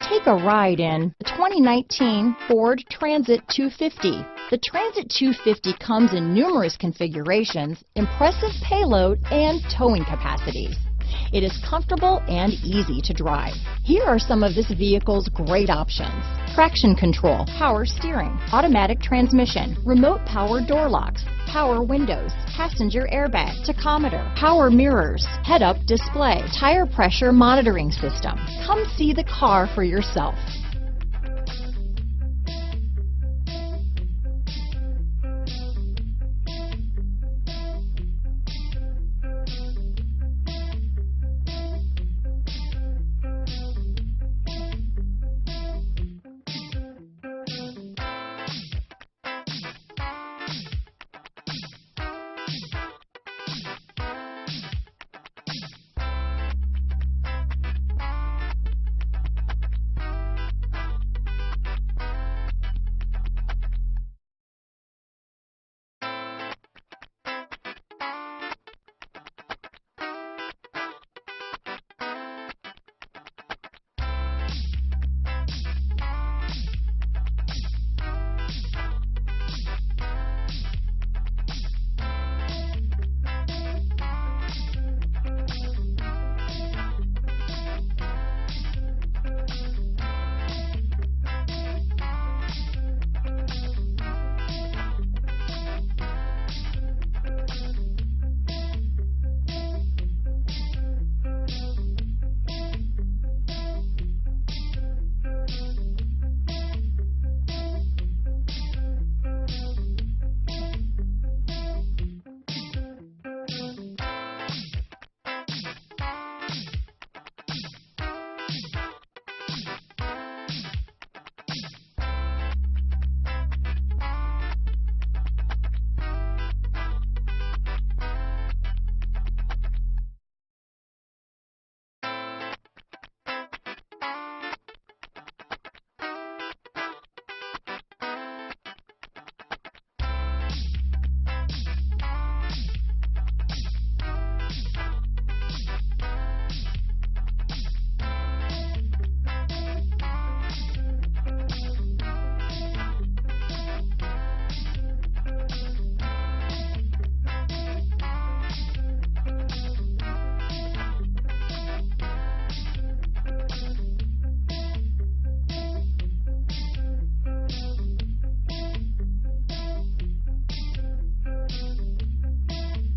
Take a ride in the 2019 Ford Transit 250. The Transit 250 comes in numerous configurations, impressive payload, and towing capacity. It is comfortable and easy to drive. Here are some of this vehicle's great options: traction control, power steering, automatic transmission, remote power door locks, power windows, passenger airbag, tachometer, power mirrors, head-up display, tire pressure monitoring system. Come see the car for yourself.